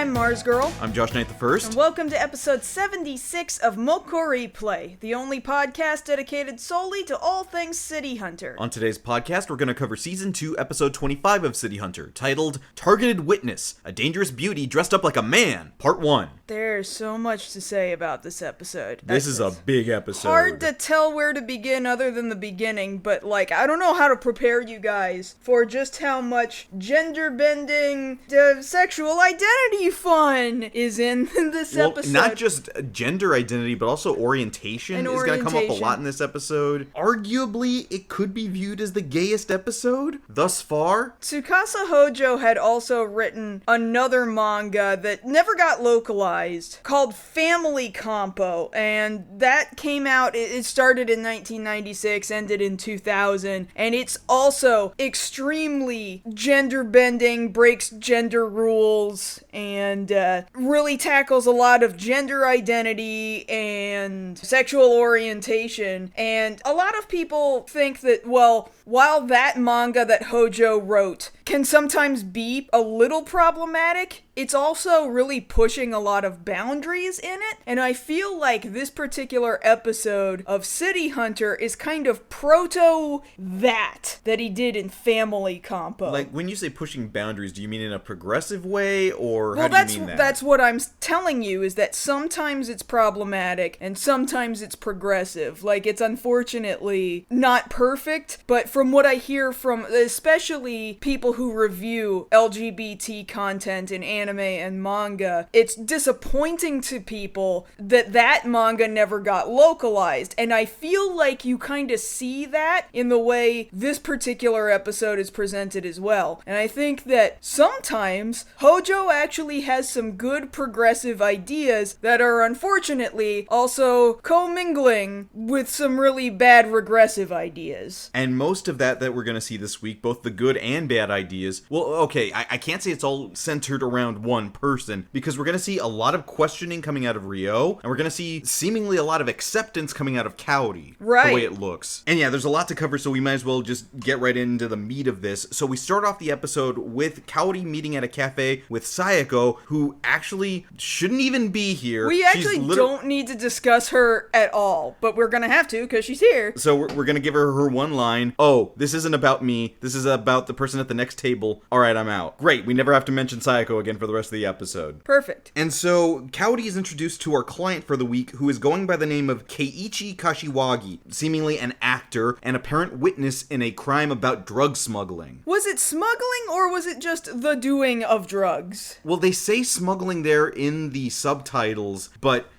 I'm MarzGurl. I'm JoshKnightTheFirst. And welcome to episode 76 of MokkoriPlay, the only podcast dedicated solely to all things City Hunter. On today's podcast, we're going to cover Season 2, Episode 25 of City Hunter, titled Targeted Witness, A Dangerous Beauty Dressed Up Like a Man, Part 1. There's so much to say about this episode. This is a big episode. Hard to tell where to begin other than the beginning, but I don't know how to prepare you guys for just how much gender-bending, sexual identity fun is in this episode. Not just gender identity, but also orientation is going to come up a lot in this episode. Arguably, it could be viewed as the gayest episode thus far. Tsukasa Hojo had also written another manga that never got localized called Family Compo, and that came out, it started in 1996, ended in 2000, and it's also extremely gender-bending, breaks gender rules, and really tackles a lot of gender identity and sexual orientation. And a lot of people think that, while that manga that Hojo wrote can sometimes be a little problematic, it's also really pushing a lot of boundaries in it. And I feel like this particular episode of City Hunter is kind of proto that he did in Family Compo. Like, when you say pushing boundaries, do you mean in a progressive way, or how do you mean that? That's what I'm telling you, is that sometimes it's problematic and sometimes it's progressive. Like, it's unfortunately not perfect, but from what I hear from especially people who review LGBT content in anime and manga, it's disappointing to people that manga never got localized. And I feel like you kind of see that in the way this particular episode is presented as well. And I think that sometimes Hojo actually has some good progressive ideas that are unfortunately also commingling with some really bad regressive ideas. And most of that we're going to see this week, both the good and bad ideas, I can't say it's all centered around one person, because we're going to see a lot of questioning coming out of Ryo, and we're going to see seemingly a lot of acceptance coming out of Kaori, right, the way it looks. And yeah, there's a lot to cover, so we might as well just get right into the meat of this. So we start off the episode with Kaori meeting at a cafe with Sayako, who actually shouldn't even be here. We actually don't need to discuss her at all, but we're going to have to because she's here. So we're going to give her one line. Oh, this isn't about me. This is about the person at the next table. All right, I'm out. Great. We never have to mention Sayako again for the rest of the episode. Perfect. And so Kaori is introduced to our client for the week, who is going by the name of Keiichi Kashiwagi, seemingly an actor and apparent witness in a crime about drug smuggling. Was it smuggling, or was it just the doing of drugs? Well, they say smuggling there in the subtitles, but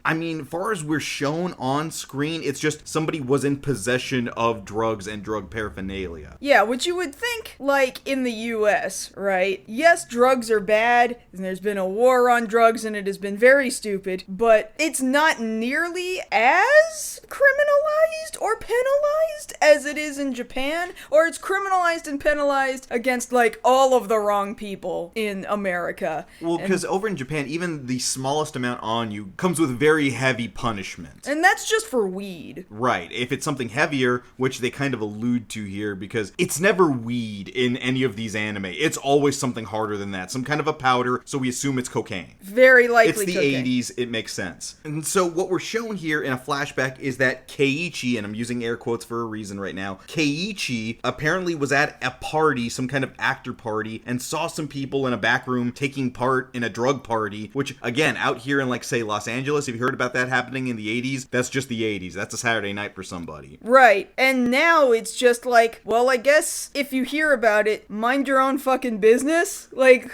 far as we're shown on screen, it's just somebody was in possession of drugs and drug paraphernalia. Yeah, which you would think, like, in the US, right? Yes, drugs are bad, and there's been a war on drugs, and it has been very stupid, but it's not nearly as criminalized or penalized as it is in Japan, or it's criminalized and penalized against, all of the wrong people in America. Well, because over in Japan, even the smallest amount on you comes with very heavy punishment. And that's just for weed. Right. If it's something heavier, which they kind of allude to here, because it's never weed in any of these anime. It's always something harder than that. Some kind of a powder, so we assume it's cocaine. Very likely it's the cocaine. 80s, it makes sense. And so what we're shown here in a flashback is that Keiichi, and I'm using air quotes for a reason right now, Keiichi apparently was at a party, some kind of actor party, and saw some people in a back room taking part in a drug party, which, again, out here in, say, Los Angeles, if you heard about that happening in the 80s, that's just the 80s. That's a Saturday night for somebody. Right. And now it's just I guess if you hear about it, mind your own fucking business.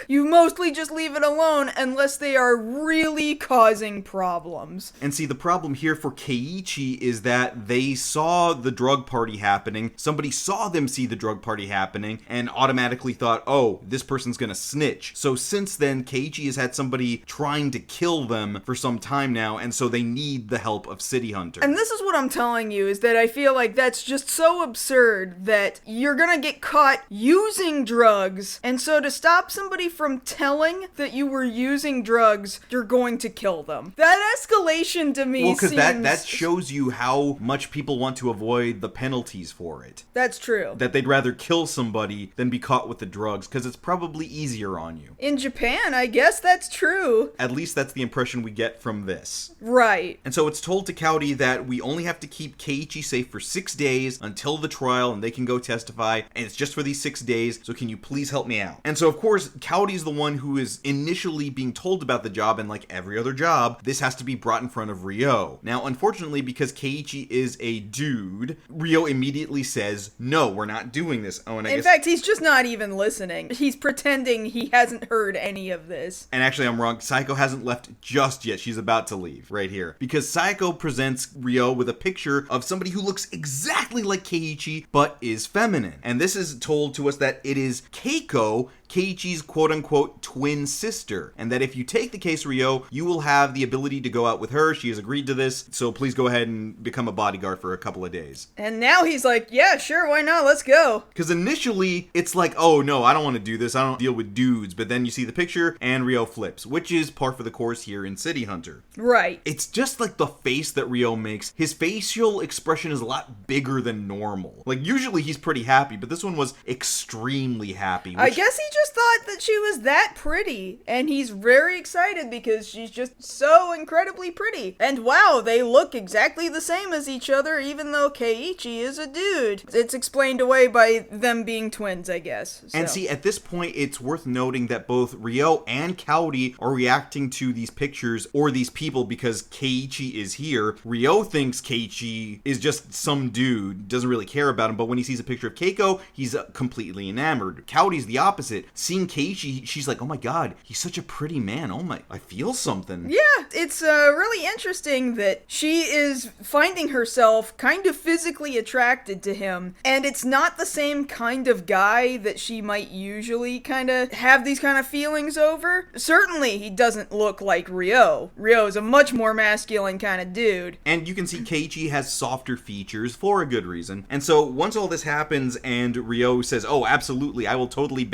You mostly just leave it alone unless they are really causing problems. And see, the problem here for Keiichi is that they saw the drug party happening, somebody saw them see the drug party happening, and automatically thought, oh, this person's gonna snitch. So since then, Keiichi has had somebody trying to kill them for some time now, and so they need the help of City Hunter. And this is what I'm telling you, is that I feel like that's just so absurd that you're gonna get caught using drugs, and so to stop somebody from telling that you were using drugs, you're going to kill them. That escalation to me because seems... that shows you how much people want to avoid the penalties for it. That's true. That they'd rather kill somebody than be caught with the drugs, because it's probably easier on you. In Japan, I guess that's true. At least that's the impression we get from this. Right. And so it's told to Kaori that we only have to keep Keiichi safe for 6 days until the trial, and they can go testify, and it's just for these 6 days, so can you please help me out? And so, of course, Kaori's the one who is initially being told about the job, and like every other job, this has to be brought in front of Ryo. Now, unfortunately, because Keiichi is a dude, Ryo immediately says, no, we're not doing this. Oh, and In fact, he's just not even listening. He's pretending he hasn't heard any of this. And actually, I'm wrong. Sayako hasn't left just yet. She's about to leave right here. Because Sayako presents Ryo with a picture of somebody who looks exactly like Keiichi, but is feminine. And this is told to us that it is Keiko, Keiichi's quote-unquote twin sister, and that if you take the case, Ryo, you will have the ability to go out with her. She has agreed to this, so please go ahead and become a bodyguard for a couple of days. And now he's like, yeah, sure, why not? Let's go. Because initially, it's like, oh no, I don't want to do this. I don't deal with dudes. But then you see the picture, and Ryo flips, which is par for the course here in City Hunter. Right. It's just like the face that Ryo makes. His facial expression is a lot bigger than normal. Like, usually he's pretty happy, but this one was extremely happy. I guess he just thought that she was that pretty, and he's very excited because she's just so incredibly pretty. And wow, they look exactly the same as each other, even though Keiichi is a dude. It's explained away by them being twins, I guess. So. And see, at this point, it's worth noting that both Ryo and Kaori are reacting to these pictures or these people because Keiichi is here. Ryo thinks Keiichi is just some dude, doesn't really care about him, but when he sees a picture of Keiko, he's completely enamored. Kaori's the opposite. Seeing Keiichi, she's like, oh my god, he's such a pretty man. Oh my, I feel something. Yeah, it's really interesting that she is finding herself kind of physically attracted to him, and it's not the same kind of guy that she might usually kind of have these kind of feelings over. Certainly, he doesn't look like Ryo. Ryo is a much more masculine kind of dude. And you can see Keiichi has softer features for a good reason. And so once all this happens and Ryo says, oh, absolutely, I will totally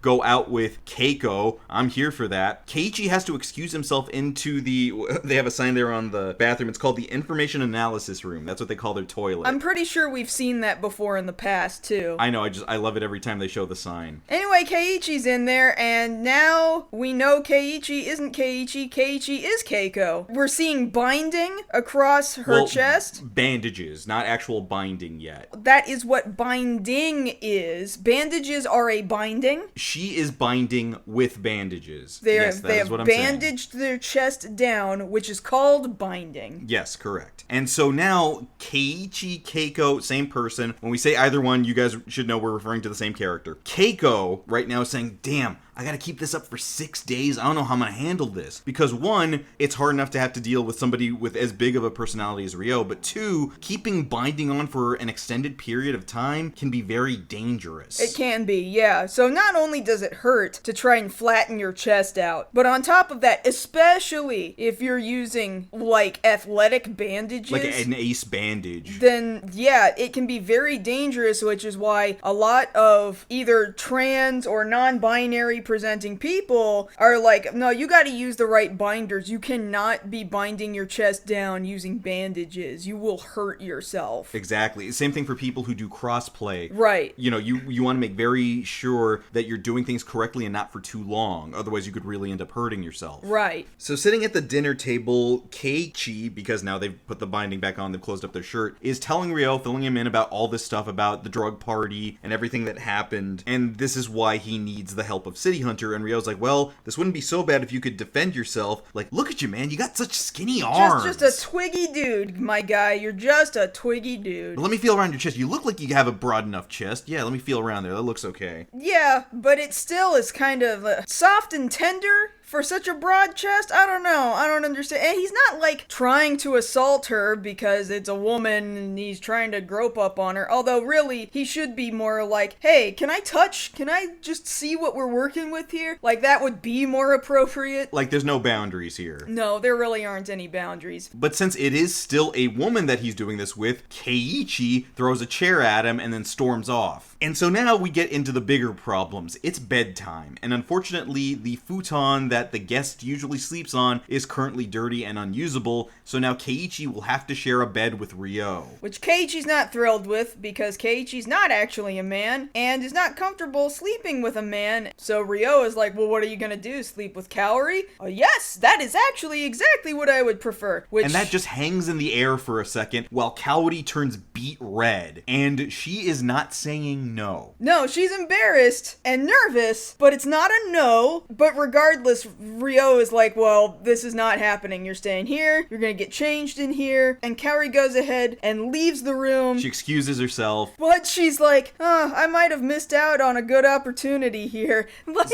go out with Keiko, I'm here for that, Keiichi has to excuse himself into they have a sign there on the bathroom, it's called the Information Analysis Room. That's what they call their toilet. I'm pretty sure we've seen that before in the past, too. I know, I love it every time they show the sign. Anyway, Keiichi's in there, and now we know Keiichi isn't Keiichi is Keiko. We're seeing binding across her chest. Bandages, not actual binding yet. That is what binding is. Bandages are a binding. She is binding with bandages. They is have what I'm bandaged their chest down, which is called binding. Yes, correct. And so now, Keiichi, Keiko, same person. When we say either one, you guys should know we're referring to the same character. Keiko, right now, is saying, damn, I gotta keep this up for 6 days. I don't know how I'm gonna handle this. Because one, it's hard enough to have to deal with somebody with as big of a personality as Ryo, but two, keeping binding on for an extended period of time can be very dangerous. It can be, yeah. So not only does it hurt to try and flatten your chest out, but on top of that, especially if you're using, like, athletic bandages, like an ace bandage, then yeah, it can be very dangerous, which is why a lot of either trans or non-binary presenting people are like, no, you gotta use the right binders. You cannot be binding your chest down using bandages. You will hurt yourself. Exactly. Same thing for people who do crossplay. Right. You know, you want to make very sure that you're doing things correctly and not for too long. Otherwise, you could really end up hurting yourself. Right. So sitting at the dinner table, Keiichi, because now they've put the binding back on, they've closed up their shirt, is telling Ryo, filling him in about all this stuff about the drug party and everything that happened. And this is why he needs the help of City Hunter. And Ryo's like, well, this wouldn't be so bad if you could defend yourself. Like, look at you, man. You got such skinny arms. Just a twiggy dude, my guy. You're just a twiggy dude. Let me feel around your chest. You look like you have a broad enough chest. Yeah, let me feel around there. That looks okay. Yeah, but it still is kind of soft and tender for such a broad chest? I don't know. I don't understand. And he's not like trying to assault her because it's a woman and he's trying to grope up on her. Although really, he should be more like, hey, can I touch? Can I just see what we're working with here? Like that would be more appropriate. Like there's no boundaries here. No, there really aren't any boundaries. But since it is still a woman that he's doing this with, Keiichi throws a chair at him and then storms off. And so now we get into the bigger problems. It's bedtime, and unfortunately, the futon that the guest usually sleeps on is currently dirty and unusable, so now Keiichi will have to share a bed with Ryo. Which Keiichi's not thrilled with, because Keiichi's not actually a man, and is not comfortable sleeping with a man. So Ryo is like, well, what are you gonna do, sleep with Kaori? Oh yes, that is actually exactly what I would prefer. And that just hangs in the air for a second, while Kaori turns beet red, and she is not saying no. No, she's embarrassed and nervous, but it's not a no. But regardless, Ryo is like, well, this is not happening. You're staying here. You're gonna get changed in here. And Kaori goes ahead and leaves the room. She excuses herself. But she's like, oh, I might have missed out on a good opportunity here.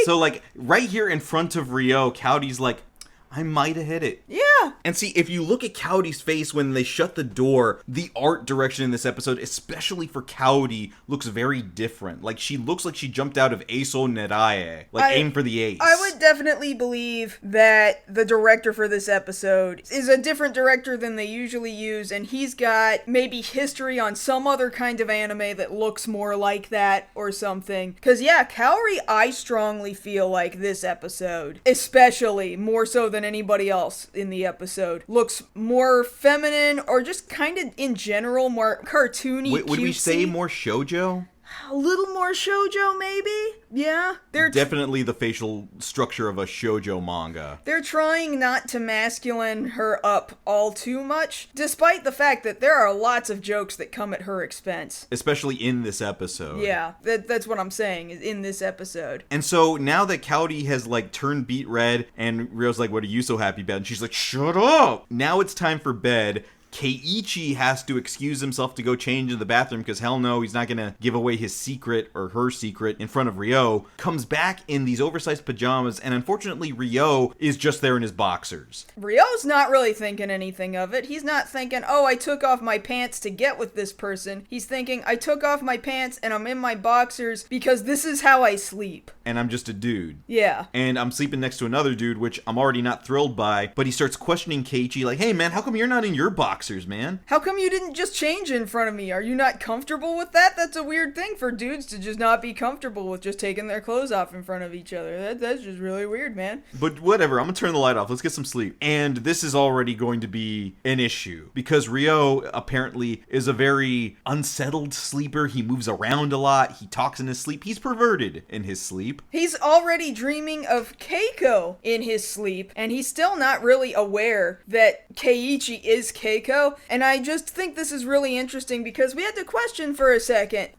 So, right here in front of Ryo, Kaori's like, I might have hit it. Yeah. And see, if you look at Kaori's face when they shut the door, the art direction in this episode, especially for Kaori, looks very different. Like, she looks like she jumped out of Eiso Nerae. Aim for the ace. I would definitely believe that the director for this episode is a different director than they usually use, and he's got maybe history on some other kind of anime that looks more like that or something. Because, yeah, Kaori, I strongly feel like this episode, especially more so than anybody else in the episode, looks more feminine or just kind of in general more cartoony. Would we say more shoujo? A little more shoujo, maybe? Yeah. They're definitely the facial structure of a shoujo manga. They're trying not to masculine her up all too much, despite the fact that there are lots of jokes that come at her expense. Especially in this episode. Yeah, that's what I'm saying, is in this episode. And so now that Kaori has turned beet red and Ryo's like, what are you so happy about? And she's like, shut up! Now it's time for bed. Keiichi has to excuse himself to go change in the bathroom because hell no, he's not going to give away his secret or her secret in front of Ryo. Comes back in these oversized pajamas, and unfortunately Ryo is just there in his boxers. Ryo's not really thinking anything of it. He's not thinking, oh, I took off my pants to get with this person. He's thinking, I took off my pants and I'm in my boxers because this is how I sleep. And I'm just a dude. Yeah. And I'm sleeping next to another dude, which I'm already not thrilled by, but he starts questioning Keiichi like, hey man, how come you're not in your boxers, man? How come you didn't just change in front of me? Are you not comfortable with that? That's a weird thing for dudes to just not be comfortable with just taking their clothes off in front of each other. That's just really weird, man. But whatever, I'm gonna turn the light off. Let's get some sleep. And this is already going to be an issue because Ryo apparently is a very unsettled sleeper. He moves around a lot. He talks in his sleep. He's perverted in his sleep. He's already dreaming of Keiko in his sleep, and he's still not really aware that Keiichi is Keiko. And I just think this is really interesting because we had to question for a second,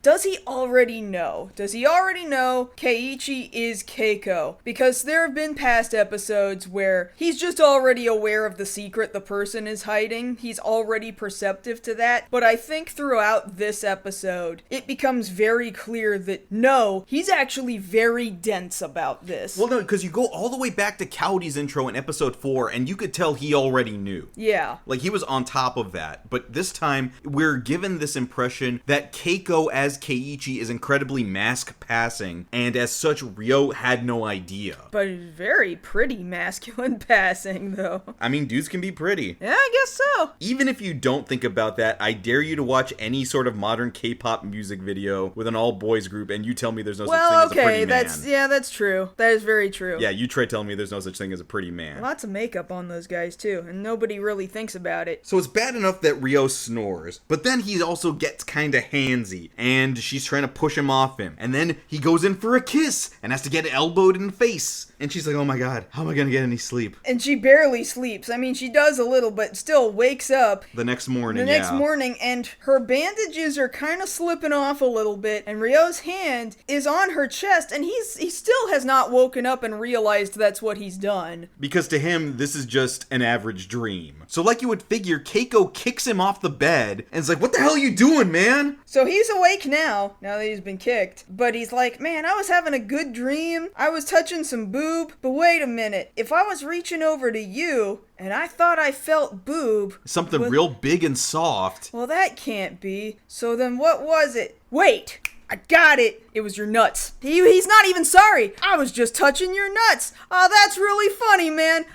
does he already know? Does he already know Keiichi is Keiko? Because there have been past episodes where he's just already aware of the secret the person is hiding. He's already perceptive to that. But I think throughout this episode, it becomes very clear that no, he's actually very dense about this. Well, no, because you go all the way back to Kaori's intro in episode 4, and you could tell he already knew. Yeah. He was on top of that. But this time, we're given this impression that Keiko as Keiichi is incredibly mask-passing, and as such, Ryo had no idea. But very pretty masculine passing, though. I mean, dudes can be pretty. Yeah, I guess so. Even if you don't think about that, I dare you to watch any sort of modern K-pop music video with an all-boys group, and you tell me there's no such thing as a pretty man. That's true. That is very true. Yeah, you try telling me there's no such thing as a pretty man. Lots of makeup on those guys, too, and nobody really thinks about it. So it's bad enough that Ryo snores, but then he also gets kinda handsy, and she's trying to push him off him, and then he goes in for a kiss, and has to get elbowed in the face, and she's like, oh my god, how am I gonna get any sleep? And she barely sleeps. I mean, she does a little, but still wakes up the next morning, and her bandages are kind of slipping off a little bit, and Ryo's hand is on her chest, and he still has not woken up and realized that's what he's done. Because to him, this is just an average dream. So like you would think figure, Keiko kicks him off the bed and is like, what the hell are you doing, man? So he's awake now that he's been kicked. But he's like, man, I was having a good dream. I was touching some boob. But wait a minute. If I was reaching over to you and I thought I felt boob. Something real big and soft. Well, that can't be. So then what was it? Wait! I got it! It was your nuts. He's not even sorry. I was just touching your nuts. Oh, that's really funny, man.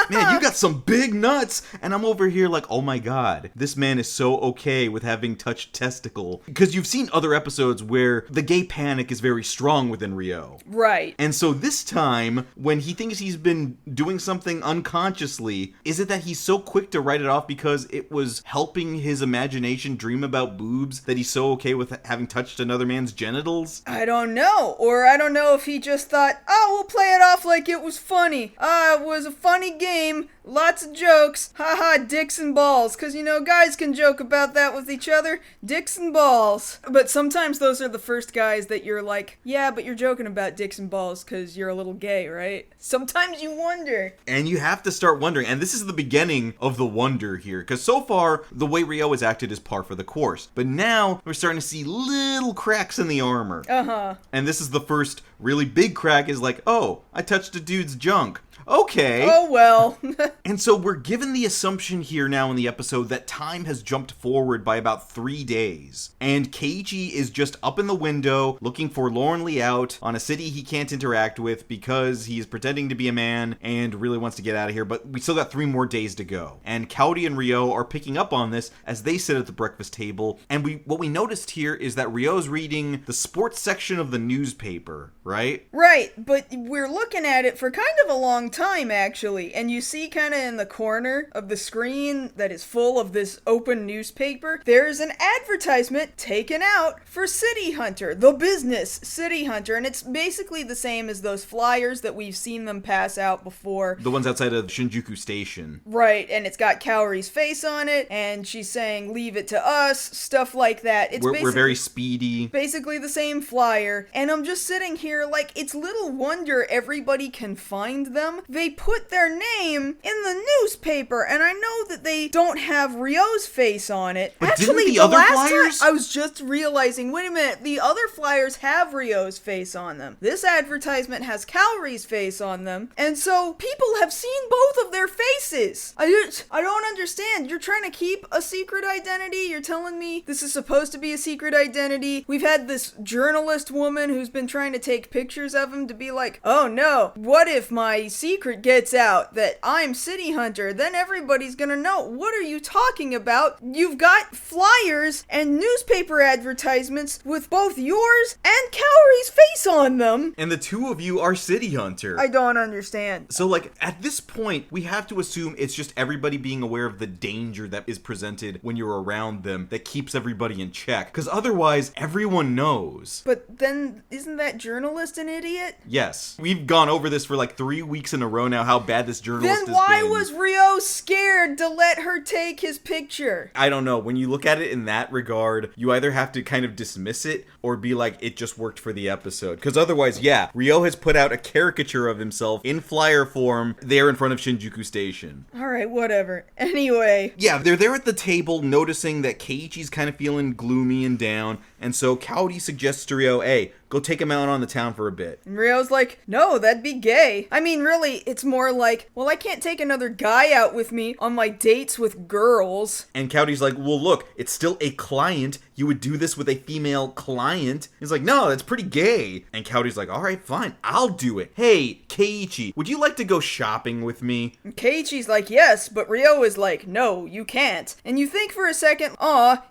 Man, you got some big nuts. And I'm over here like, oh my god, this man is so okay with having touched testicle. Because you've seen other episodes where the gay panic is very strong within Ryo. Right. And so this time, when he thinks he's been doing something unconsciously, is it that he's so quick to write it off because it was helping his imagination dream about boobs that he's so okay with having touched another man's genitals? I don't know. Or I don't know if he just thought, oh, we'll play it off like it was funny. It was a funny game. Lots of jokes. Haha, dicks and balls. Because, guys can joke about that with each other. Dicks and balls. But sometimes those are the first guys that you're like, yeah, but you're joking about dicks and balls because you're a little gay, right? Sometimes you wonder. And you have to start wondering. And this is the beginning of the wonder here. Because so far, the way Ryo has acted is par for the course. But now, we're starting to see little cracks in the armor. Uh-huh. And this is the first really big crack is like, oh, I touched a dude's junk. Okay. Oh, well. And so we're given the assumption here now in the episode that time has jumped forward by about 3 days. And Keiichi is just up in the window looking forlornly out on a city he can't interact with because he's pretending to be a man and really wants to get out of here. But we still got 3 more days to go. And Kaori and Ryo are picking up on this as they sit at the breakfast table. And what we noticed here is that Ryo's reading the sports section of the newspaper, right? Right, but we're looking at it for kind of a long time, actually. And you see kind of in the corner of the screen that is full of this open newspaper, there's an advertisement taken out for City Hunter, the business City Hunter. And it's basically the same as those flyers that we've seen them pass out before. The ones outside of Shinjuku Station. Right, and it's got Kaori's face on it, and she's saying, leave it to us, stuff like that. We're very speedy. Basically the same flyer. And I'm just sitting here like, it's little wonder everybody can find them. They put their name in the newspaper, and I know that they don't have Ryo's face on it. But actually, didn't the other flyers? I was just realizing, wait a minute, the other flyers have Ryo's face on them. This advertisement has Kaori's face on them, and so people have seen both of their faces. I don't understand. You're trying to keep a secret identity? You're telling me this is supposed to be a secret identity? We've had this journalist woman who's been trying to take pictures of him to be like, oh no, what if my secret gets out that I'm City Hunter? Then everybody's gonna know. What are you talking about? You've got flyers and newspaper advertisements with both yours and Kaori's face on them. And the two of you are City Hunter. I don't understand. So, like, at this point, we have to assume it's just everybody being aware of the danger that is presented when you're around them that keeps everybody in check. Because otherwise, everyone knows. But then, isn't that journalist an idiot? Yes. We've gone over this for like 3 weeks in a row now, how bad this journalist has been. Then why was Ryo scared to let her take his picture? I don't know. When you look at it in that regard, you either have to kind of dismiss it or be like, it just worked for the episode. Because otherwise, yeah, Ryo has put out a caricature of himself in flyer form there in front of Shinjuku Station. Alright, whatever. Anyway. Yeah, they're there at the table noticing that Keiichi's kind of feeling gloomy and down. And so Kaori suggests to Ryo, hey, go take him out on the town for a bit. And Ryo's like, no, that'd be gay. I mean, really, it's more like, well, I can't take another guy out with me on my dates with girls. And Kaori's like, well, look, it's still a client. You would do this with a female client. He's like, no, that's pretty gay. And Kaori's like, all right, fine, I'll do it. Hey, Keiichi, would you like to go shopping with me? And Keiichi's like, yes, but Ryo is like, no, you can't. And you think for a second,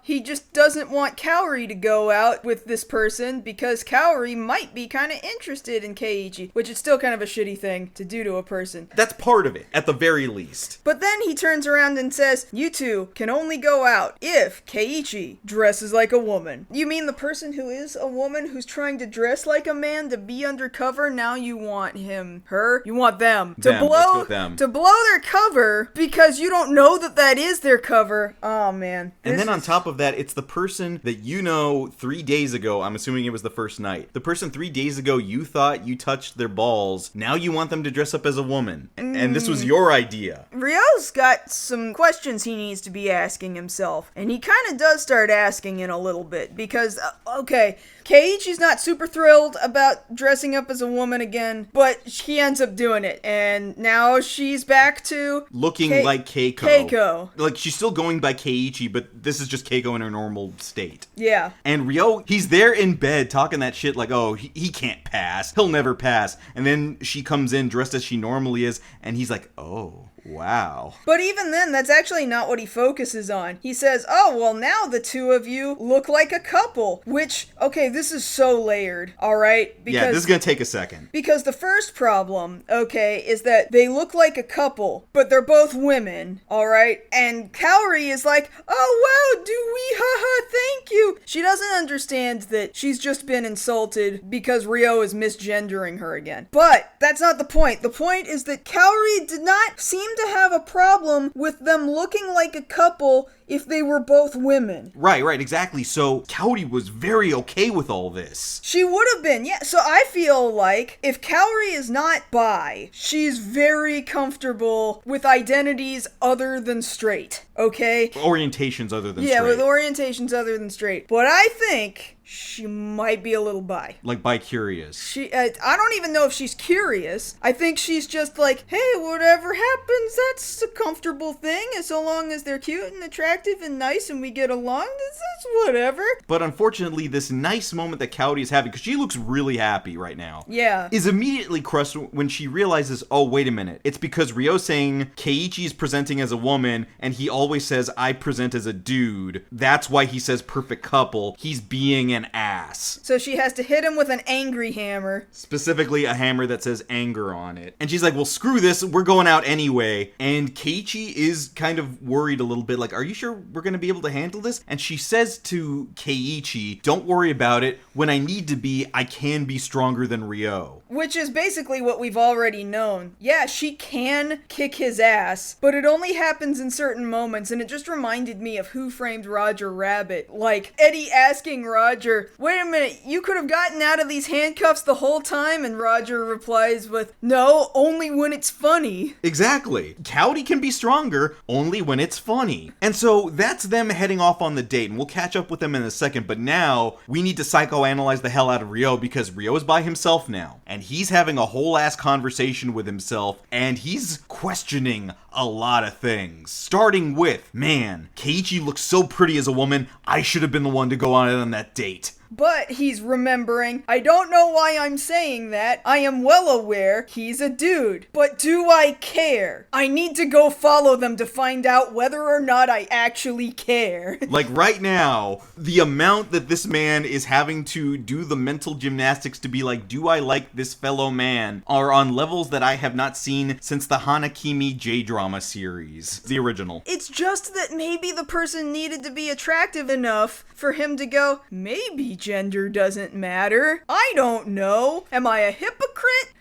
he just doesn't want Kaori to go out with this person because Kaori might be kind of interested in Keiichi, which is still kind of a shitty thing to do to a person. That's part of it, at the very least. But then he turns around and says, you two can only go out if Keiichi dresses like a woman. You mean the person who is a woman who's trying to dress like a man to be undercover? Now you want her? You want them. Let's go with them. To blow their cover because you don't know that is their cover. Oh man. And then on top of that, it's the person that you know So 3 days ago, I'm assuming it was the first night, the person 3 days ago you thought you touched their balls, now you want them to dress up as a woman. And this was your idea. Ryo's got some questions he needs to be asking himself. And he kind of does start asking in a little bit. Because, okay, Keiichi's not super thrilled about dressing up as a woman again, but he ends up doing it. And now she's back to looking like Keiko. Like, she's still going by Keiichi, but this is just Keiko in her normal state. Yeah. And Ryo, he's there in bed talking that shit like, oh, he can't pass. He'll never pass. And then she comes in dressed as she normally is, and he's like, oh, wow. But even then, that's actually not what he focuses on. He says, oh, well, now the two of you look like a couple. Which, okay, this is so layered, alright? Yeah, this is gonna take a second. Because the first problem, okay, is that they look like a couple, but they're both women, alright? And Kaori is like, oh, wow, do we? Haha, thank you. She doesn't understand that she's just been insulted because Ryo is misgendering her again. But that's not the point. The point is that Kaori did not seem to have a problem with them looking like a couple if they were both women. Right, exactly. So Kaori was very okay with all this. She would have been, yeah. So I feel like if Kaori is not bi, she's very comfortable with identities other than straight, okay? Orientations other than straight. Yeah, with orientations other than straight. But I think she might be a little bi. Like bi-curious. I don't even know if she's curious. I think she's just like, hey, whatever happens, that's a comfortable thing. As so long as they're cute and attractive and nice and we get along, that's whatever. But unfortunately, this nice moment that Kaori is having, because she looks really happy right now, yeah, is immediately crushed when she realizes, oh, wait a minute. It's because Ryo's saying Keiichi's presenting as a woman, and he always says, I present as a dude. That's why he says perfect couple. He's being an ass. So she has to hit him with an angry hammer. Specifically a hammer that says anger on it. And she's like, well, screw this, we're going out anyway. And Keiichi is kind of worried a little bit, like, are you sure we're gonna be able to handle this? And she says to Keiichi, don't worry about it. When I need to be, I can be stronger than Ryo. Which is basically what we've already known. Yeah, she can kick his ass, but it only happens in certain moments, and it just reminded me of Who Framed Roger Rabbit. Like, Eddie asking Roger, wait a minute, you could have gotten out of these handcuffs the whole time? And Roger replies with, no, only when it's funny. Exactly. Kaori can be stronger only when it's funny. And so that's them heading off on the date, and we'll catch up with them in a second, but now we need to psychoanalyze the hell out of Ryo because Ryo is by himself now. And he's having a whole ass conversation with himself, and he's questioning a lot of things. Starting with, man, Keiichi looks so pretty as a woman, I should have been the one to go on that date. But he's remembering, I don't know why I'm saying that. I am well aware he's a dude. But do I care? I need to go follow them to find out whether or not I actually care. Like right now, the amount that this man is having to do the mental gymnastics to be like, do I like this fellow man, are on levels that I have not seen since the Hanakimi J-drama series, the original. It's just that maybe the person needed to be attractive enough for him to go, maybe gender doesn't matter. I don't know. Am I a hypocrite?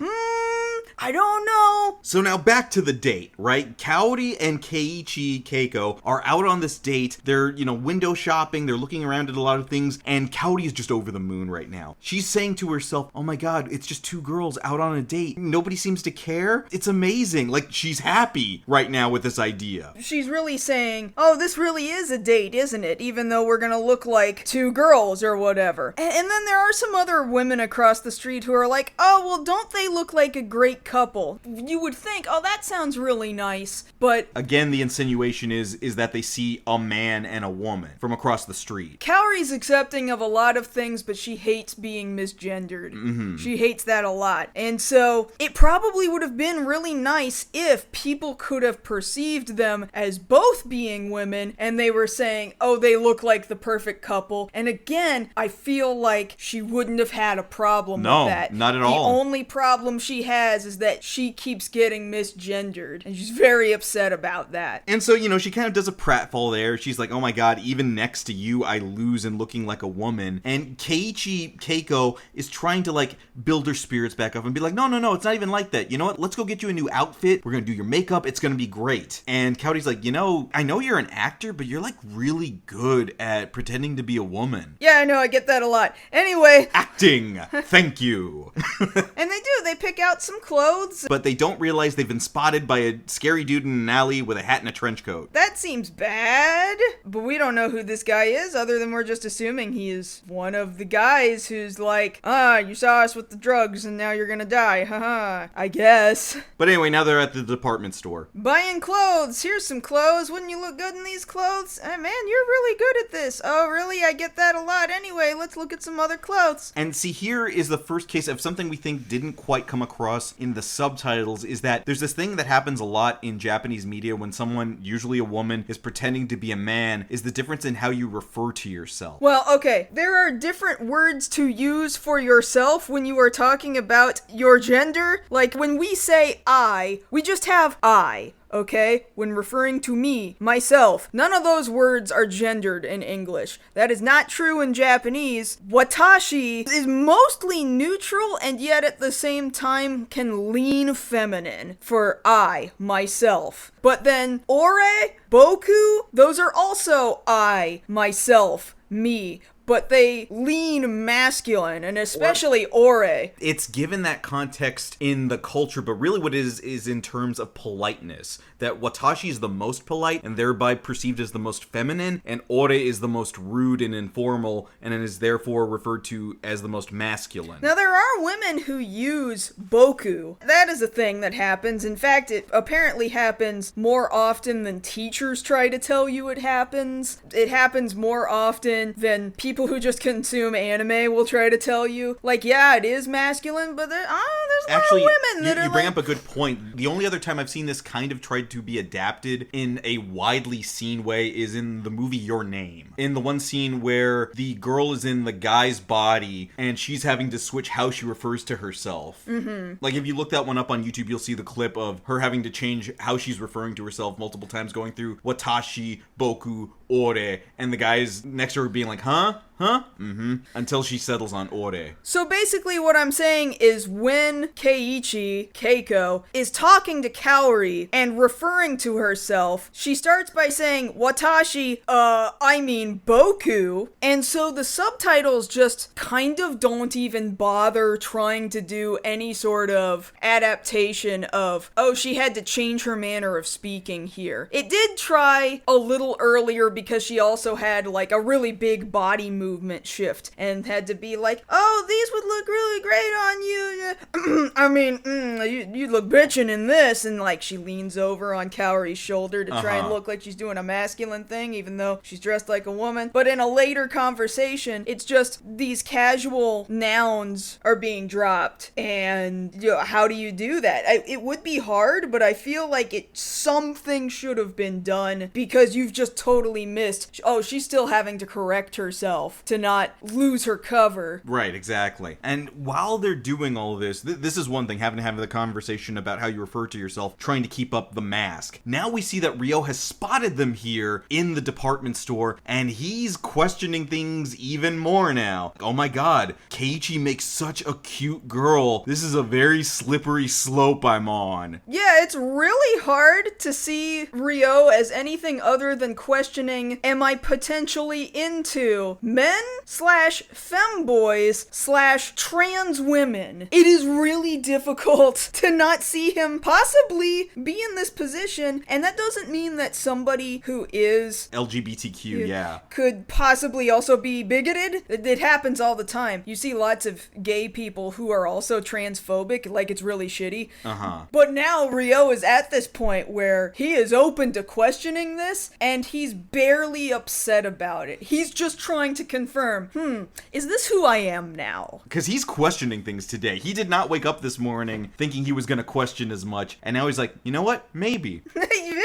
I don't know. So now back to the date, right? Kaori and Keiichi Keiko are out on this date. They're, window shopping. They're looking around at a lot of things. And Kaori is just over the moon right now. She's saying to herself, oh my god, it's just two girls out on a date. Nobody seems to care. It's amazing. Like, she's happy right now with this idea. She's really saying, oh, this really is a date, isn't it? Even though we're gonna look like two girls or whatever. And then there are some other women across the street who are like, oh, well, don't they look like a great couple? You would think, oh, that sounds really nice, but... Again, the insinuation is that they see a man and a woman from across the street. Kaori's accepting of a lot of things, but she hates being misgendered. Mm-hmm. She hates that a lot. And so, it probably would have been really nice if people could have perceived them as both being women, and they were saying, oh, they look like the perfect couple. And again, I feel like she wouldn't have had a problem with that. No, not at all. The only problem she has is that she keeps getting misgendered, and she's very upset about that. And so, she kind of does a pratfall there. She's like, oh my god, even next to you, I lose in looking like a woman. And Keiichi Keiko is trying to, like, build her spirits back up and be like, no, it's not even like that. You know what? Let's go get you a new outfit. We're gonna do your makeup. It's gonna be great. And Kaori's like, I know you're an actor, but you're, like, really good at pretending to be a woman. Yeah, I know. I get that a lot. Anyway. Acting. Thank you. And they do. They pick out some clothes. But they don't realize they've been spotted by a scary dude in an alley with a hat and a trench coat. That seems bad. But we don't know who this guy is, other than we're just assuming he is one of the guys who's like, you saw us with the drugs and now you're gonna die. Haha. I guess. But anyway, now they're at the department store. Buying clothes. Here's some clothes. Wouldn't you look good in these clothes? Man, you're really good at this. Oh, really? I get that a lot. Anyway, let's look at some other clothes. And see, here is the first case of something we think didn't quite come across in the subtitles, is that there's this thing that happens a lot in Japanese media when someone, usually a woman, is pretending to be a man, is the difference in how you refer to yourself. Well, okay, there are different words to use for yourself when you are talking about your gender. Like, when we say I, we just have I. Okay? When referring to me, myself, none of those words are gendered in English. That is not true in Japanese. Watashi is mostly neutral and yet at the same time can lean feminine for I, myself. But then ore, boku, those are also I, myself, me. But they lean masculine, and especially ore. It's given that context in the culture, but really what it is in terms of politeness. That watashi is the most polite, and thereby perceived as the most feminine, and ore is the most rude and informal, and it is therefore referred to as the most masculine. Now, there are women who use boku. That is a thing that happens. In fact, it apparently happens more often than teachers try to tell you it happens. It happens more often than people who just consume anime will try to tell you. Like, yeah, it is masculine, but there's Actually, a lot of women that you are bring up a good point. The only other time I've seen this kind of tried to be adapted in a widely seen way is in the movie Your Name. In the one scene where the girl is in the guy's body and she's having to switch how she refers to herself. Mm-hmm. Like, if you look that one up on YouTube, you'll see the clip of her having to change how she's referring to herself multiple times, going through watashi, boku, ore, and the guys next to her being like, huh? Mm-hmm. Until she settles on ore. So basically what I'm saying is when Keiichi, Keiko, is talking to Kaori and referring to herself, she starts by saying, watashi, I mean boku. And so the subtitles just kind of don't even bother trying to do any sort of adaptation of, she had to change her manner of speaking here. It did try a little earlier because she also had like a really big body movement shift and had to be like, these would look really great on you. I mean, you look bitchin' in this. And like she leans over on Kaori's shoulder to try and look like she's doing a masculine thing, even though she's dressed like a woman. But in a later conversation, it's just these casual nouns are being dropped. And how do you do that? It would be hard, but I feel like something should have been done because you've just totally missed. She's still having to correct herself to not lose her cover. Right, exactly. And while they're doing all of this, this is one thing, having to have the conversation about how you refer to yourself, trying to keep up the mask. Now we see that Ryo has spotted them here in the department store, and he's questioning things even more now. Oh my god, Keiichi makes such a cute girl. This is a very slippery slope I'm on. Yeah, it's really hard to see Ryo as anything other than questioning, am I potentially into men / femboys / trans women? It is really difficult to not see him possibly be in this position, and that doesn't mean that somebody who is LGBTQ, yeah, could possibly also be bigoted. It happens all the time. You see lots of gay people who are also transphobic, like it's really shitty. But now Ryo is at this point where he is open to questioning this, and he's barely upset about it. He's just trying to confirm, is this who I am now? Because he's questioning things today. He did not wake up this morning thinking he was going to question as much. And now he's like, you know what? Maybe. Yeah,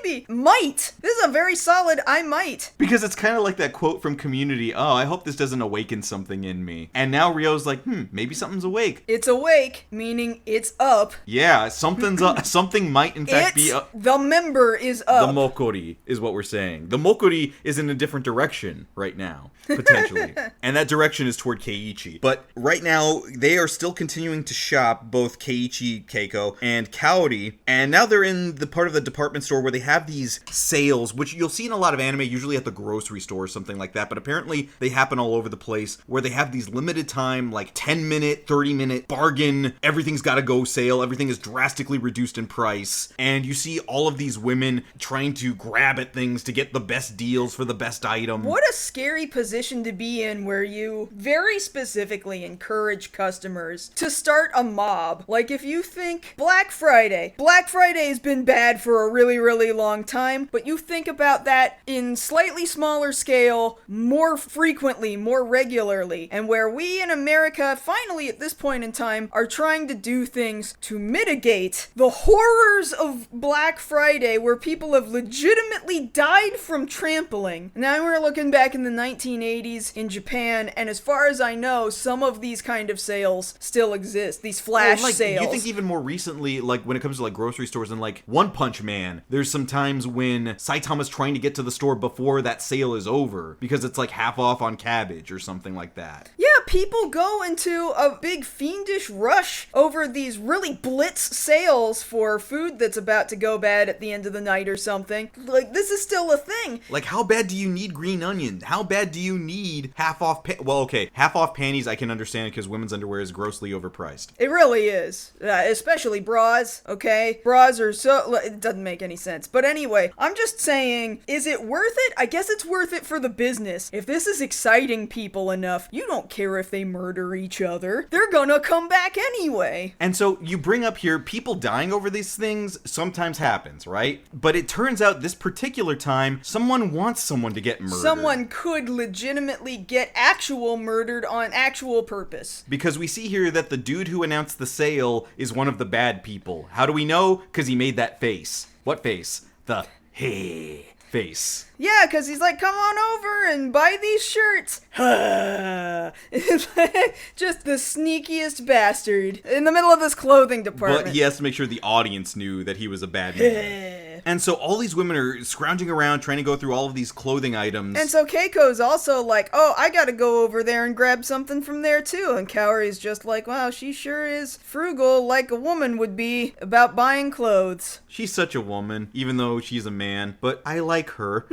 maybe. Might. This is a very solid I might. Because it's kind of like that quote from Community, oh, I hope this doesn't awaken something in me. And now Ryo's like, maybe something's awake. It's awake, meaning it's up. Yeah, something's up. Something might in fact be up. The member is up. The Mokkori is what we're saying. The Mokkori is in a different direction right now, potentially. And that direction is toward Keiichi. But right now, they are still continuing to shop, both Keiichi, Keiko, and Kaori. And now they're in the part of the department store where they have these sales, which you'll see in a lot of anime, usually at the grocery store or something like that. But apparently, they happen all over the place, where they have these limited time, like 10-minute, 30-minute bargain, everything's gotta go sale, everything is drastically reduced in price. And you see all of these women trying to grab at things to get the best deals for the best item. What a scary position to be in, where you very specifically encourage customers to start a mob. Like, if you think Black Friday has been bad for a really, really long time, but you think about that in slightly smaller scale, more frequently, more regularly, and where we in America, finally at this point in time, are trying to do things to mitigate the horrors of Black Friday, where people have legitimately died from trampling. Now we're looking back in the 1980s in Japan, and as far as I know, some of these kind of sales still exist. These flash sales. You think even more recently, like when it comes to like grocery stores and like One Punch Man, there's some times when Saitama's trying to get to the store before that sale is over because it's like half off on cabbage or something like that. Yeah, people go into a big fiendish rush over these really blitz sales for food that's about to go bad at the end of the night or something. Like, this is still a thing. Like, how bad do you need green onion? How bad do you need half off half off panties I can understand because women's underwear is grossly overpriced. It really is. Especially bras, okay? Bras are so... It doesn't make any sense. But anyway, I'm just saying, is it worth it? I guess it's worth it for the business. If this is exciting people enough, you don't care if they murder each other. They're gonna come back anyway. And so you bring up here, people dying over these things sometimes happens, right? But it turns out this particular time, someone wants someone to get murdered. Someone could legitimately get actual murdered on actual purpose. Because we see here that the dude who announced the sale is one of the bad people. How do we know? Because he made that face. What face? The hey face. Yeah, because he's like, come on over and buy these shirts. It's like, just the sneakiest bastard in the middle of this clothing department. But he has to make sure the audience knew that he was a bad man. And so all these women are scrounging around trying to go through all of these clothing items. And so Keiko's also like, oh, I gotta go over there and grab something from there too. And Kaori's just like, wow, she sure is frugal like a woman would be about buying clothes. She's such a woman, even though she's a man, but I like her.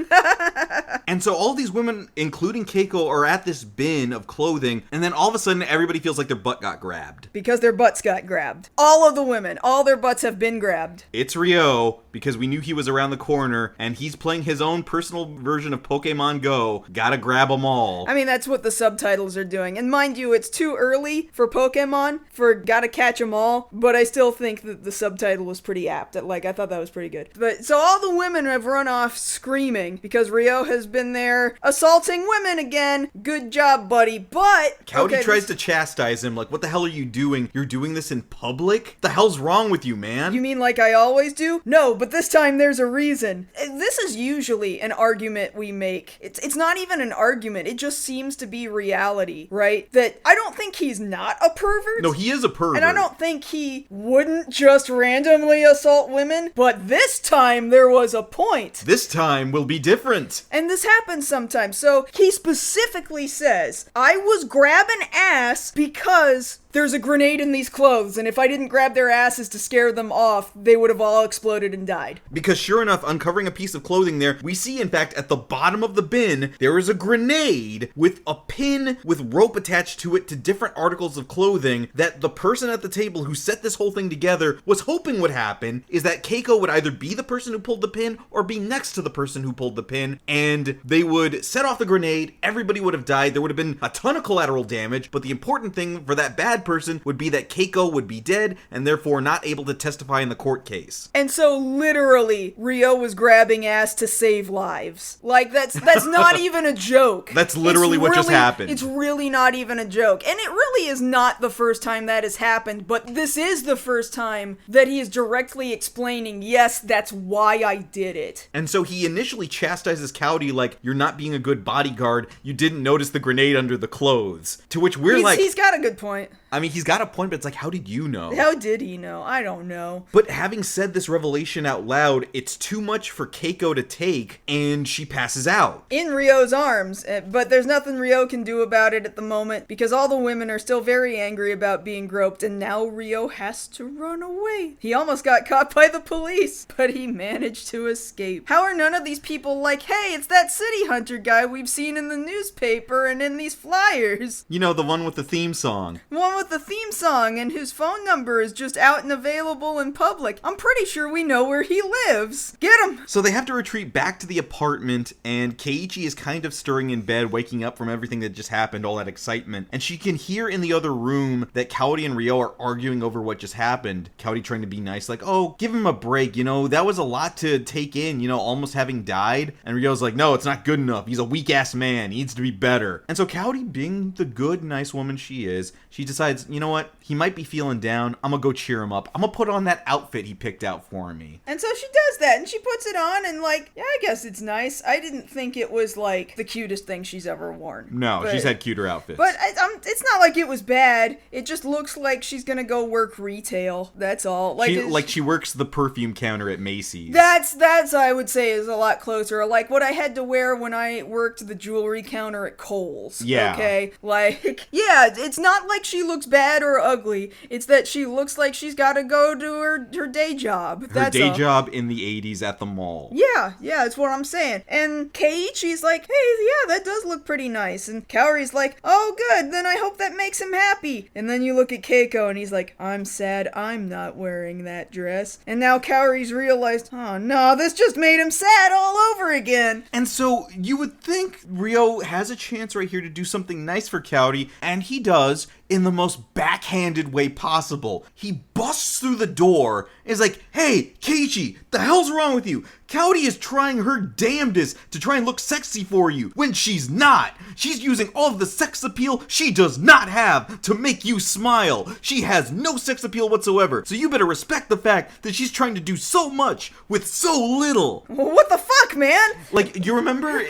And so all these women, including Keiko, are at this bin of clothing, and then all of a sudden everybody feels like their butt got grabbed. Because their butts got grabbed. All of the women, all their butts have been grabbed. It's Ryo, because we knew he was around the corner, and he's playing his own personal version of Pokemon Go. Gotta grab them all. I mean, that's what the subtitles are doing. And mind you, it's too early for Pokemon, for gotta catch them all, but I still think that the subtitle was pretty apt. I thought that was pretty good. But so all the women have run off screaming, because Ryo has been there assaulting women again. Good job, buddy. But Kaori tries to chastise him, like, what the hell are you doing? You're doing this in public? The hell's wrong with you, man? You mean like I always do? No, but this time there's a reason. This is usually an argument we make. It's not even an argument. It just seems to be reality, right? That I don't think he's not a pervert. No, he is a pervert. And I don't think he wouldn't just randomly assault women. But this time there was a point. This time will be different. And this happens sometimes. So he specifically says, I was grabbing ass because there's a grenade in these clothes, and if I didn't grab their asses to scare them off, they would have all exploded and died. Because sure enough, uncovering a piece of clothing there, we see, in fact, at the bottom of the bin, there is a grenade with a pin with rope attached to it to different articles of clothing that the person at the table who set this whole thing together was hoping would happen, is that Keiko would either be the person who pulled the pin or be next to the person who pulled the pin, and they would set off the grenade, everybody would have died, there would have been a ton of collateral damage, but the important thing for that bad person would be that Keiko would be dead and therefore not able to testify in the court case. And so literally, Rio was grabbing ass to save lives. Like, that's not even a joke. That's literally what just happened. It's really not even a joke. And it really is not the first time that has happened, but this is the first time that he is directly explaining, yes, that's why I did it. And so he initially chastises Kaori like, you're not being a good bodyguard, you didn't notice the grenade under the clothes. To which we're he's got a good point. I mean, he's got a point, but it's like, how did you know? How did he know? I don't know. But having said this revelation out loud, it's too much for Keiko to take, and she passes out. In Ryo's arms, but there's nothing Ryo can do about it at the moment, because all the women are still very angry about being groped, and now Ryo has to run away. He almost got caught by the police, but he managed to escape. How are none of these people like, hey, it's that city hunter guy we've seen in the newspaper and in these flyers? You know, the one with the theme song. The one with the theme song and whose phone number is just out and available in public. I'm pretty sure we know where he lives. Get him! So they have to retreat back to the apartment, and Keiichi is kind of stirring in bed, waking up from everything that just happened, all that excitement. And she can hear in the other room that Kaori and Ryo are arguing over what just happened. Kaori trying to be nice, like, oh, give him a break, you know, that was a lot to take in, you know, almost having died. And Ryo's like, no, it's not good enough. He's a weak-ass man. He needs to be better. And so Kaori, being the good, nice woman she is, she decides, you know what? He might be feeling down. I'm gonna go cheer him up. I'm gonna put on that outfit he picked out for me. And so she does that, and she puts it on, and like, yeah, I guess it's nice. I didn't think it was like the cutest thing she's ever worn. No, she's had cuter outfits. But it's not like it was bad. It just looks like she's gonna go work retail. That's all. Like she works the perfume counter at Macy's. That's I would say is a lot closer. Like what I had to wear when I worked the jewelry counter at Kohl's. Yeah. Okay. Like, yeah, it's not like she looks bad or ugly. It's that she looks like she's got to go to her day job. Her day job in the 80s at the mall. Yeah, that's what I'm saying. And Keiichi's like, hey, yeah, that does look pretty nice. And Kaori's like, oh, good, then I hope that makes him happy. And then you look at Keiko and he's like, I'm sad I'm not wearing that dress. And now Kaori's realized, oh no, this just made him sad all over again. And so you would think Ryo has a chance right here to do something nice for Kaori, and he does in the most backhanded way possible. He busts through the door and is like, hey, Keiichi, the hell's wrong with you? Kaori is trying her damnedest to try and look sexy for you when she's not. She's using all of the sex appeal she does not have to make you smile. She has no sex appeal whatsoever. So you better respect the fact that she's trying to do so much with so little. What the fuck, man? Like, you remember,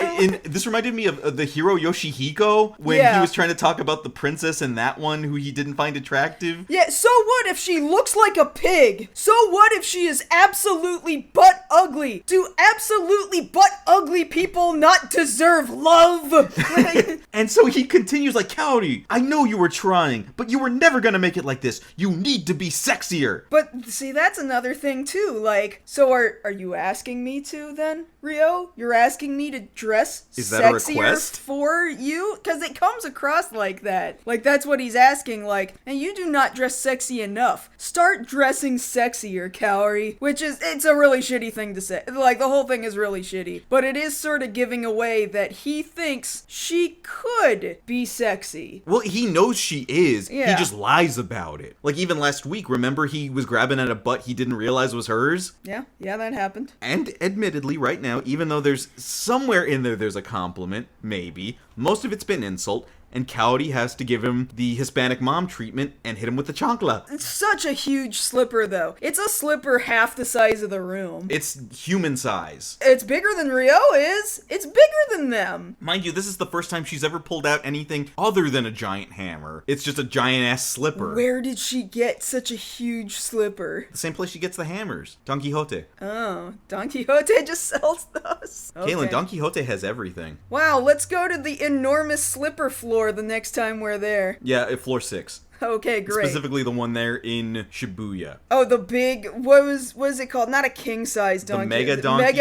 this reminded me of the hero Yoshihiko when he was trying to talk about the princess in that one who he didn't find attractive. Yeah, so what if she looks like a pig? So what if she is absolutely butt ugly? Do absolutely butt ugly people not deserve love? And so he continues like, Kaori, I know you were trying, but you were never gonna make it like this. You need to be sexier. But see, that's another thing too. Like, so are you asking me to then, Ryo? You're asking me to dress sexier for you? Because it comes across like that. Like, that's what he's asking. Like, and you do not dress sexy enough. Start dressing sexier, Kaori. Which is, it's a really shitty thing to say. Like, the whole thing is really shitty. But it is sort of giving away that he thinks she could be sexy. Well, he knows she is. Yeah. He just lies about it. Like, even last week, remember he was grabbing at a butt he didn't realize was hers? Yeah, that happened. And admittedly, right now, even though there's somewhere in there's a compliment, maybe, most of it's been insult, and Kaori has to give him the Hispanic mom treatment and hit him with the chancla. It's such a huge slipper, though. It's a slipper half the size of the room. It's human size. It's bigger than Ryo is. It's bigger than them. Mind you, this is the first time she's ever pulled out anything other than a giant hammer. It's just a giant-ass slipper. Where did she get such a huge slipper? The same place she gets the hammers. Don Quixote. Oh, Don Quixote just sells those. Okay. Caitlin, Don Quixote has everything. Wow, let's go to the enormous slipper floor the next time we're there. Yeah, floor 6. Okay, great. Specifically the one there in Shibuya. Oh, the big, what is it called? Not a king-size donkey. The mega donkey?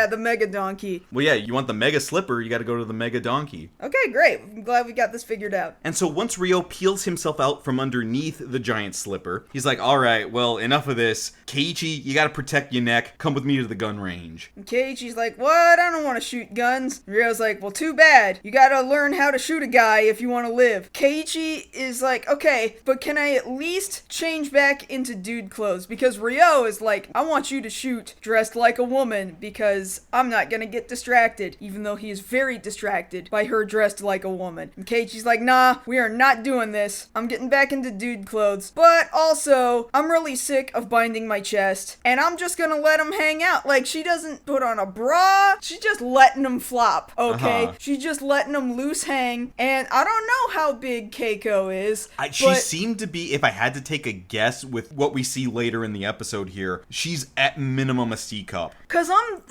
The mega donkey. Well, yeah, you want the mega slipper, you gotta go to the mega donkey. Okay, great. I'm glad we got this figured out. And so once Ryo peels himself out from underneath the giant slipper, he's like, alright, well, enough of this. Keiichi, you gotta protect your neck. Come with me to the gun range. And Keiichi's like, what? I don't want to shoot guns. And Ryo's like, well, too bad. You gotta learn how to shoot a guy if you want to live. Keiichi is like, okay, but can I at least change back into dude clothes? Because Ryo is like, I want you to shoot dressed like a woman because I'm not gonna get distracted, even though he is very distracted by her dressed like a woman. And Keiichi's like, nah, we are not doing this. I'm getting back into dude clothes. But also, I'm really sick of binding my chest, and I'm just gonna let him hang out. Like, she doesn't put on a bra, she's just letting him flop, okay? She's just letting him loose hang, and I don't know how big Keiko is. She seemed to be, if I had to take a guess with what we see later in the episode here, she's at minimum a C cup. Cause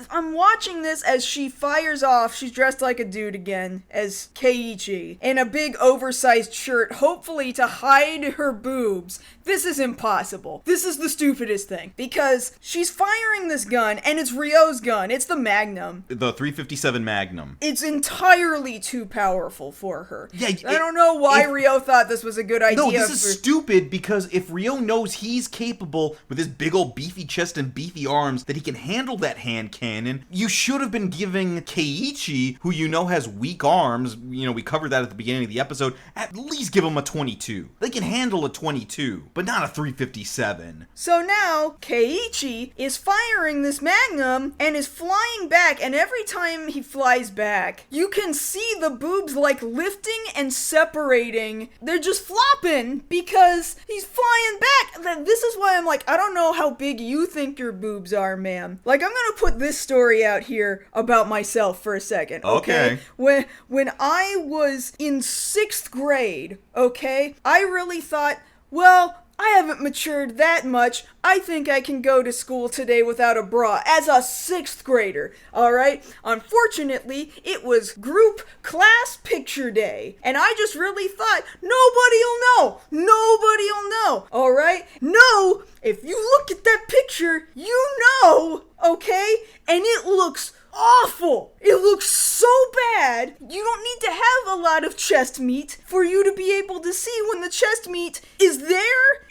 I'm watching this as she fires off, she's dressed like a dude again, as Keiichi, in a big oversized shirt, hopefully to hide her boobs. This is impossible. This is the stupidest thing. Because she's firing this gun, and it's Ryo's gun. It's the Magnum. The 357 Magnum. It's entirely too powerful for her. Yeah, I don't know why Ryo thought this was a good idea. No, this is stupid, because if Ryo knows he's capable, with his big old beefy chest and beefy arms, that he can handle that hand cannon, you should have been giving Keiichi, who you know has weak arms, you know, we covered that at the beginning of the episode, at least give him a 22. They can handle a 22, but not a 357. So now, Keiichi is firing this Magnum and is flying back, and every time he flies back, you can see the boobs like lifting and separating. They're just flopping because he's flying back. This is why I'm like, I don't know how big you think your boobs are, ma'am. Like, I'm gonna put this story out here about myself for a second, okay? When I was in 6th grade, okay, I really thought, well, I haven't matured that much. I think I can go to school today without a bra as a 6th grader, alright? Unfortunately, it was group class picture day, and I just really thought, nobody'll know. Nobody'll know, alright? No, if you look at that picture, you know, okay? And it looks awful. It looks so bad. You don't need to have a lot of chest meat for you to be able to see when the chest meat is there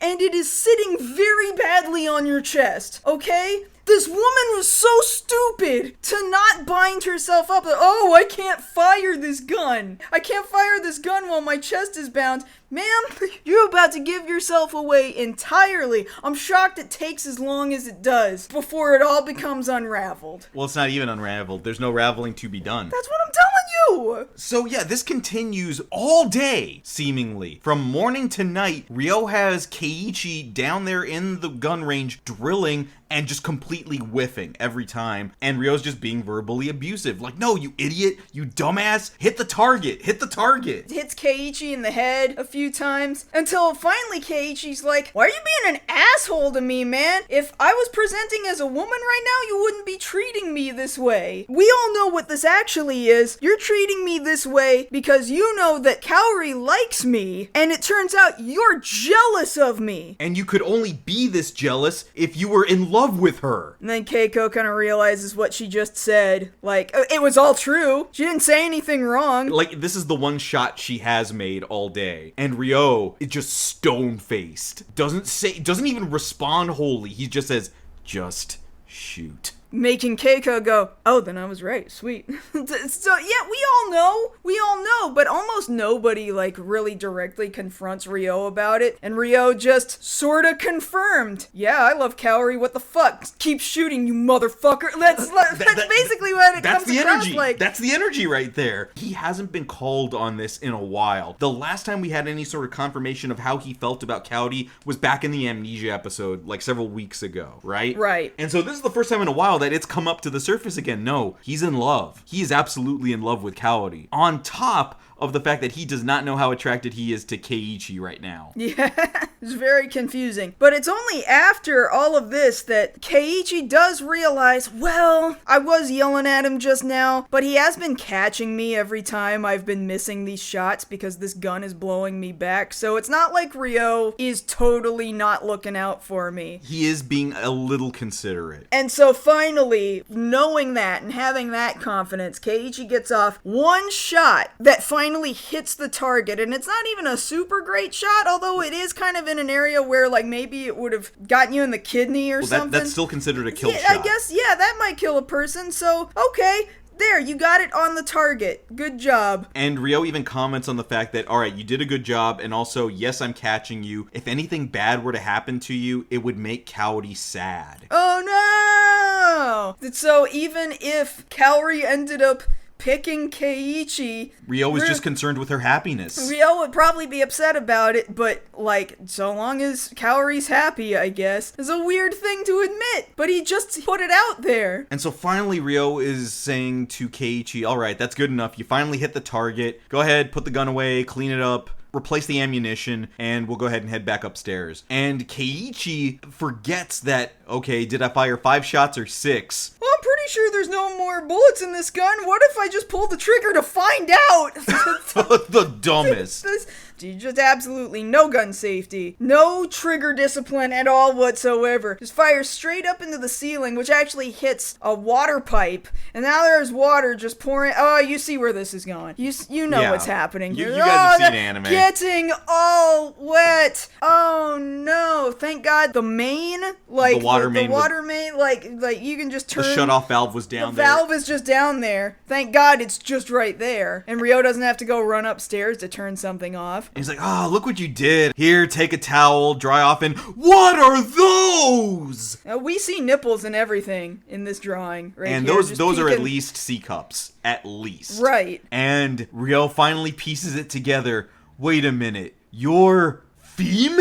and it is sitting very badly on your chest, okay? This woman was so stupid to not bind herself up. Oh, I can't fire this gun. I can't fire this gun while my chest is bound. Ma'am, you're about to give yourself away entirely. I'm shocked it takes as long as it does before it all becomes unraveled. Well, it's not even unraveled. There's no raveling to be done. That's what I'm telling you! So yeah, this continues all day, seemingly. From morning to night, Ryo has Keiichi down there in the gun range drilling and just completely whiffing every time. And Ryo's just being verbally abusive. Like, no, you idiot, you dumbass, hit the target, hit the target. Hits Keiichi in the head a few times, until finally Keiichi's like, why are you being an asshole to me, man? If I was presenting as a woman right now, you wouldn't be treating me this way. We all know what this actually is. You're treating me this way because you know that Kaori likes me, and it turns out you're jealous of me. And you could only be this jealous if you were in love with her. And then Keiko kind of realizes what she just said. Like, it was all true. She didn't say anything wrong. Like, this is the one shot she has made all day. And Ryo is just stone-faced. Doesn't even respond wholly. He just says, just shoot. Making Keiko go, oh, then I was right, sweet. So, yeah, we all know, but almost nobody, like, really directly confronts Ryo about it, and Ryo just sorta confirmed, yeah, I love Kaori, what the fuck? Keep shooting, you motherfucker. That's basically what it comes across like. That's the energy right there. He hasn't been called on this in a while. The last time we had any sort of confirmation of how he felt about Kaori was back in the Amnesia episode, like, several weeks ago, right? Right. And so this is the first time in a while that it's come up to the surface again. No, he's in love. He is absolutely in love with Kaori. On top of the fact that he does not know how attracted he is to Keiichi right now. Yeah, it's very confusing. But it's only after all of this that Keiichi does realize, well, I was yelling at him just now, but he has been catching me every time I've been missing these shots because this gun is blowing me back. So it's not like Ryo is totally not looking out for me. He is being a little considerate. And so finally, knowing that and having that confidence, Keiichi gets off one shot that finally hits the target, and it's not even a super great shot, although it is kind of in an area where like maybe it would have gotten you in the kidney or something. That's still considered a kill shot. I guess, yeah, that might kill a person, so okay. There, you got it on the target. Good job. And Ryo even comments on the fact that, alright, you did a good job, and also, yes, I'm catching you. If anything bad were to happen to you, it would make Kaori sad. Oh no! So even if Kaori ended up picking Keiichi, Ryo was just concerned with her happiness. Ryo would probably be upset about it, but, like, so long as Kaori's happy, I guess. It's a weird thing to admit, but he just put it out there. And so finally Ryo is saying to Keiichi, alright, that's good enough. You finally hit the target. Go ahead, put the gun away, clean it up, replace the ammunition, and we'll go ahead and head back upstairs. And Keiichi forgets that, okay, did I fire 5 shots or 6? Well, I'm pretty sure there's no more bullets in this gun. What if I just pull the trigger to find out? The dumbest. Just absolutely no gun safety. No trigger discipline at all whatsoever. Just fires straight up into the ceiling, which actually hits a water pipe. And now there's water just pouring. Oh, you see where this is going. You know what's happening. You guys have seen anime. Getting all wet. Oh no. Thank God the main, like the water main, like you can just turn. The shutoff valve was down there. The valve is just down there. Thank God it's just right there. And Ryo doesn't have to go run upstairs to turn something off. And he's like, oh, look what you did. Here, take a towel, dry off, and what are those? We see nipples and everything in this drawing right and here. those are at least C cups. At least. Right. And Ryo finally pieces it together. Wait a minute. You're female?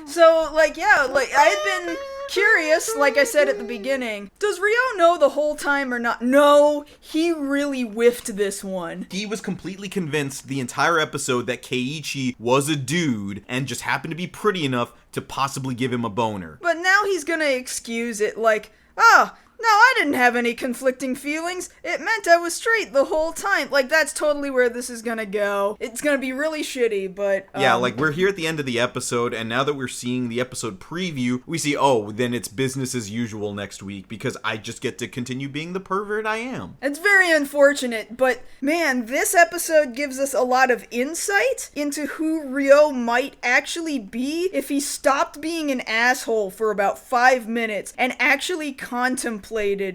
So, like, yeah, like, I had been curious, like I said at the beginning. Does Ryo know the whole time or not? No, he really whiffed this one. He was completely convinced the entire episode that Keiichi was a dude and just happened to be pretty enough to possibly give him a boner. But now he's gonna excuse it like, oh, no, I didn't have any conflicting feelings. It meant I was straight the whole time. Like, that's totally where this is gonna go. It's gonna be really shitty, but... Yeah, like, we're here at the end of the episode, and now that we're seeing the episode preview, we see, oh, then it's business as usual next week, because I just get to continue being the pervert I am. It's very unfortunate, but, man, this episode gives us a lot of insight into who Ryo might actually be if he stopped being an asshole for about 5 minutes and actually contemplated,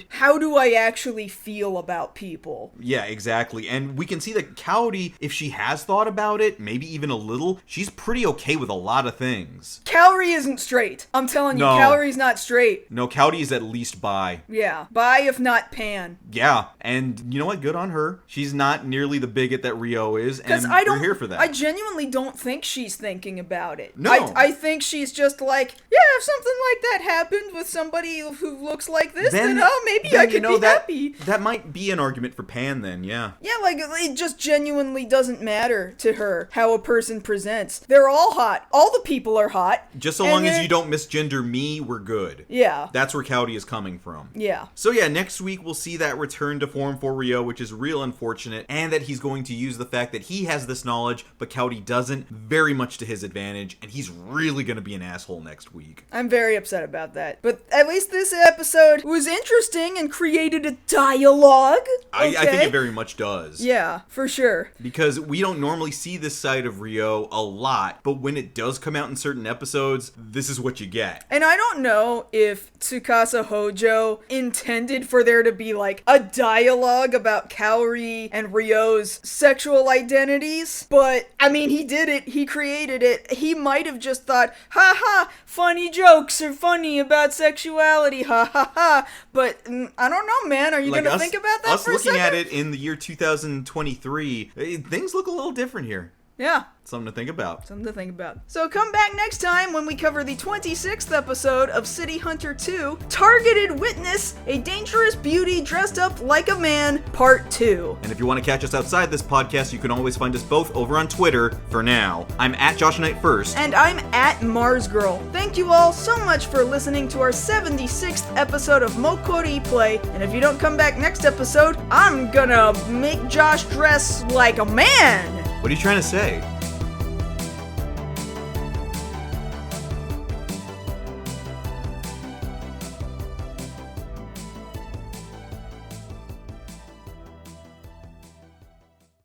how do I actually feel about people? Yeah, exactly. And we can see that Kaori, if she has thought about it, maybe even a little, she's pretty okay with a lot of things. Kaori isn't straight. I'm telling you, Kaori's not straight. No, Kaori is at least bi. Yeah, bi if not pan. Yeah, and you know what? Good on her. She's not nearly the bigot that Ryo is, and we're here for that. I genuinely don't think she's thinking about it. No. I think she's just like, yeah, if something like that happened with somebody who looks like this, then maybe I could be happy. That might be an argument for pan then, yeah. Yeah, like, it just genuinely doesn't matter to her how a person presents. They're all hot. All the people are hot. Just so long as you don't misgender me, we're good. Yeah. That's where Kaori is coming from. Yeah. So yeah, next week we'll see that return to form for Ryo, which is real unfortunate, and that he's going to use the fact that he has this knowledge, but Kaori doesn't, very much to his advantage, and he's really gonna be an asshole next week. I'm very upset about that. But at least this episode was interesting and created a dialogue. Okay? I think it very much does. Yeah, for sure. Because we don't normally see this side of Ryo a lot, but when it does come out in certain episodes, this is what you get. And I don't know if Tsukasa Hojo intended for there to be like a dialogue about Kaori and Ryo's sexual identities, but I mean, he did it, he created it. He might have just thought, ha ha, funny jokes are funny about sexuality, ha ha ha, but I don't know, man. Are you like gonna think about that us for a second? Looking at it in the year 2023, things look a little different here. Yeah. Something to think about. Something to think about. So come back next time when we cover the 26th episode of City Hunter 2, Targeted Witness, A Dangerous Beauty Dressed Up Like a Man, Part 2. And if you want to catch us outside this podcast, you can always find us both over on Twitter for now. I'm at JoshKnightTheFirst. And I'm at MarzGurl. Thank you all so much for listening to our 76th episode of MokkoriPlay. And if you don't come back next episode, I'm gonna make Josh dress like a man. What are you trying to say?